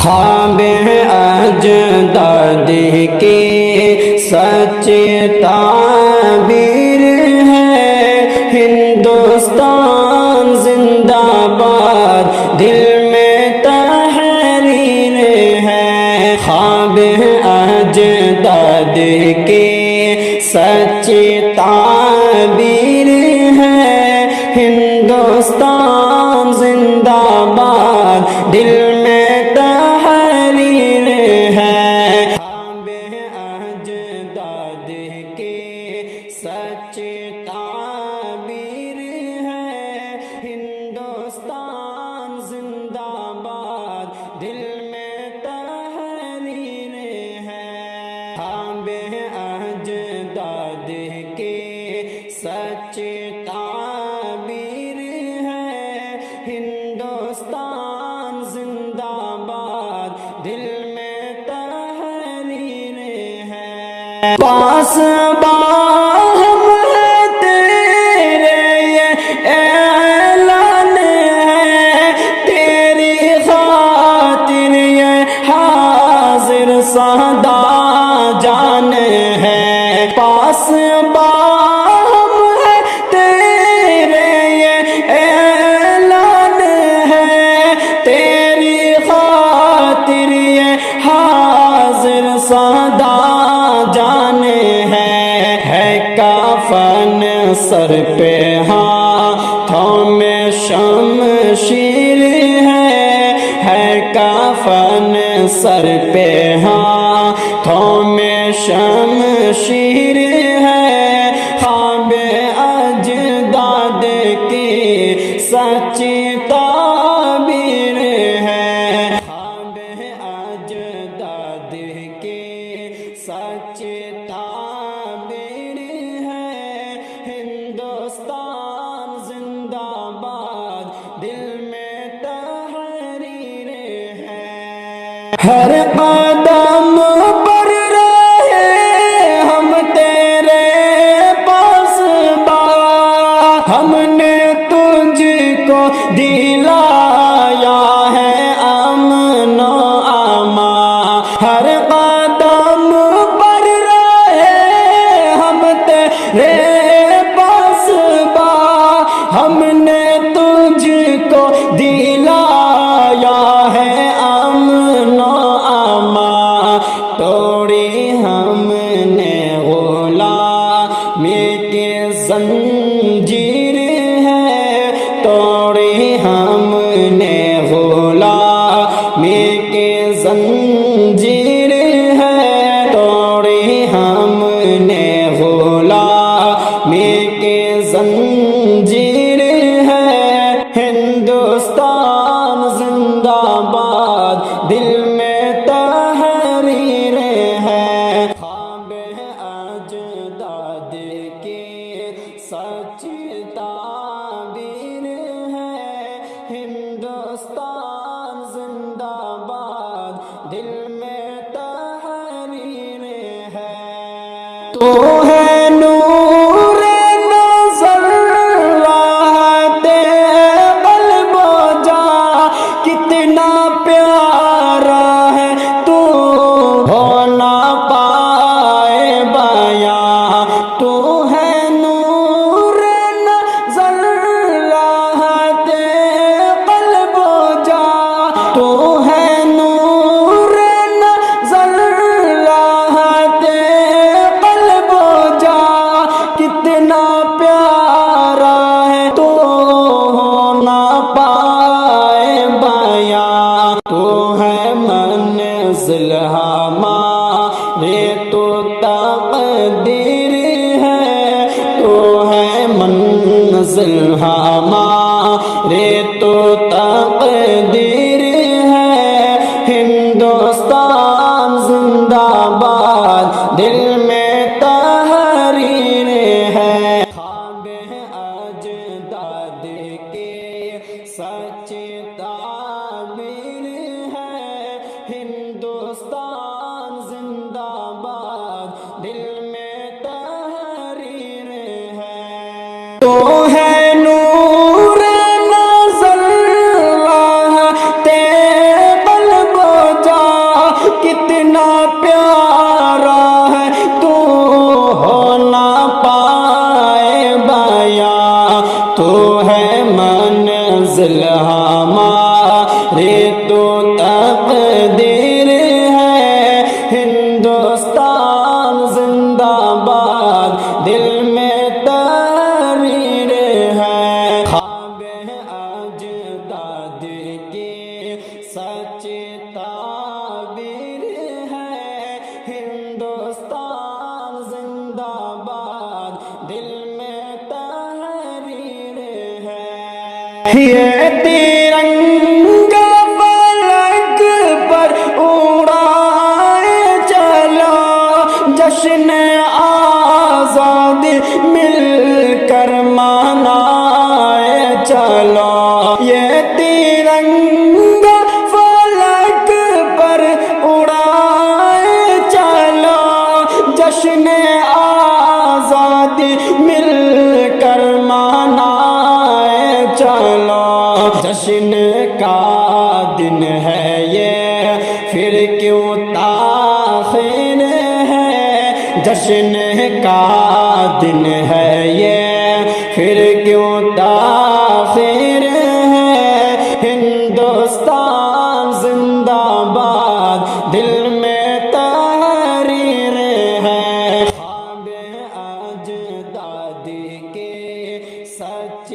خواب اجداد کی سچ تعبیر ہے، ہندوستان زندہ باد دل میں تحریر ہے۔ خواب اجداد کی سچ تعبیر ہے، ہندوستان زندہ باد دل میں تحریر ہے۔ خواب اجداد کی سچ تعبیر ہے، ہندوستان زندہ باد دل میں تحریر ہے۔ خواب اجداد کی سچ تعبیر ہے، ہندوستان زندہ باد دل میں تحریر ہے۔ پاس باہم ہے تیرے یہ اعلان ہے، تیری خاطر یہ حاضر سادا جان ہے۔ پاس باہم ہے تیرے یہ اعلان ہے، تیری خاطر یہ حاضر سادا جان ہے۔ کفن سر پہ ہاتھوں میں شمشیر ہے، کفن سر پہ ہاتھوں میں شمشیر ہے۔ خواب اجداد کی سچی تعبیر ہے، خواب اجداد کی سچ تعبیر ہے، ہندوستان زندہ باد دل میں تحریر ہے۔ ہر قدم پر رہے ہم تیرے پاس با، ہم نے تجھ کو دلایا ہے امن و امان۔ ہر قدم پر رہے ہم تیرے پاس با، ہم نے تجھ کو دلایا ہے امن و امان۔ توڑی ہم نے غلامی کی زنجیر ہے، توڑی ہم نے غلامی کی زنجیر ہے، توڑی ہم نے غلامی کی زنجیر ہے، ہندوستان زندہ باد دل میں تحریر ہے۔ خواب اجداد کی سچ تعبیر ہے، ہندوستان زندہ باد دل میں تحریر ہے۔ تو ہے نور نظر راحت قلب و جاں، کتنا پیارا ہے تو ہو نہ پائے بیاں۔ تو ہے نور نظر راحت قلب و جاں، تو ہے نور نظر راحت قلب و جاں، کتنا پیارا ہے تو ہو نہ پائے بیاں۔ تو ہے منزل ہمارے تو تقدیر ہے، تو ہے منزل ہمارے تو تقدیر ہے، ہندوستان زندہ باد دل میں تحریر ہے۔ خواب اجداد کی سچ تعبیر ہے، ہندوستان زندہ باد دل میں تحریر ہے۔ تو ہے نور نظر راحت قلب و تو ہے منزل ہماری، تو تقدیر ہے۔ ہندوستان زندہ باد، دل میں تحریر ہے۔ خواب اجداد کی سچ تعبیر ہے۔ ہندوستان زندہ باد، دل میں تحریر ہے۔ یہ ترنگا فلک پر اڑائے چلو، جشن آزادی مل کر منائے چلو۔ یہ ترنگا فلک پر اڑائے چلو، جشن آزادی مل کر منائے چلو۔ جشن کا دن ہے یہ، پھر کیوں تاخیر ہے؟ جشن کا دن ہے یہ، پھر کیوں تاخیر ہے؟ ہندوستان زندہ باد، دل میں تحریر ہے۔ خواب اجداد کے سچ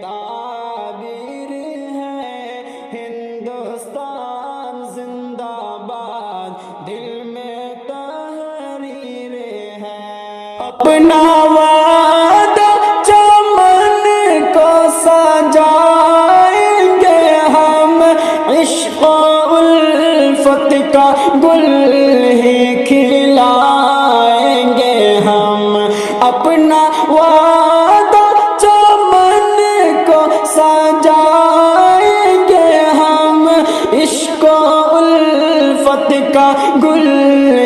تعبیر ہے۔ ہندوستان زندہ باد، دل میں تحریر ہے۔ اپنا وعدہ چمن کو سجائیں گے ہم، عشق و الفت کا گل ہی کھلائیں گے ہم۔ اپنا وعدہ چمن کو سجائیں گے ہم، عشق و الفت کا گل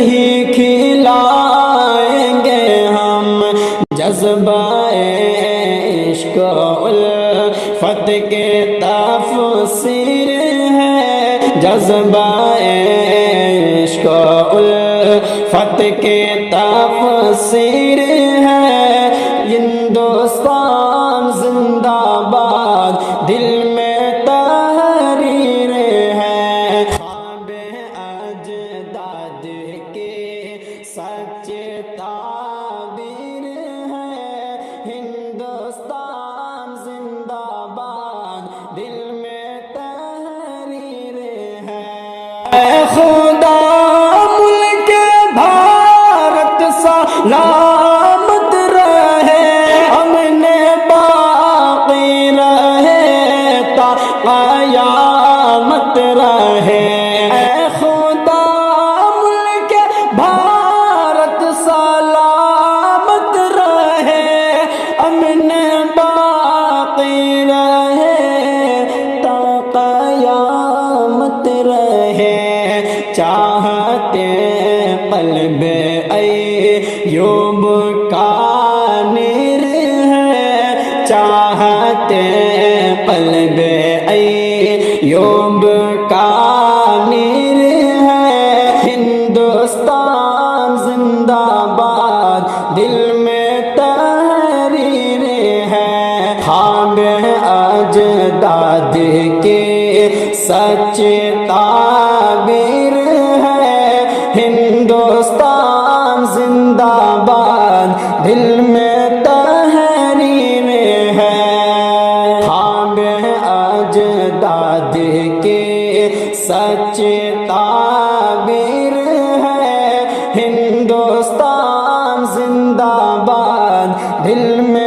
ہی کھلائیں گے ہم۔ جذبہ عشق و الفت کے تفسیر ہے، جذبہ عشق و الفت کے تفسیر ہے۔ ہندوستان زندہ باد، دل میں تحریر ہے۔ خواب اجداد کے سچ تعبیر ہے۔ ہندوستان زندہ باد، دل میں تحریر ہے۔ اے خدا ملک بھارت سلامت رہے، امن باقی رہے تا قیامت رہے۔ اے خدا ملک بھارت سلامت رہے، امن باقی رہے تا قیامت رہے۔ چاہتے قلب ایوب کا نیر ہے، چاہتے قلب ایوب کا نیر ہے۔ ہندوستان زندہ باد، دل میں تحریر ہے۔ خواب اجداد کے سچ تعبیر ہے۔ ہندوستان زندہ باد، دل میں تحریر ہے۔ خواب اجداد کے سچ تعبیر ہے۔ ہندوستان زندہ باد، دل میں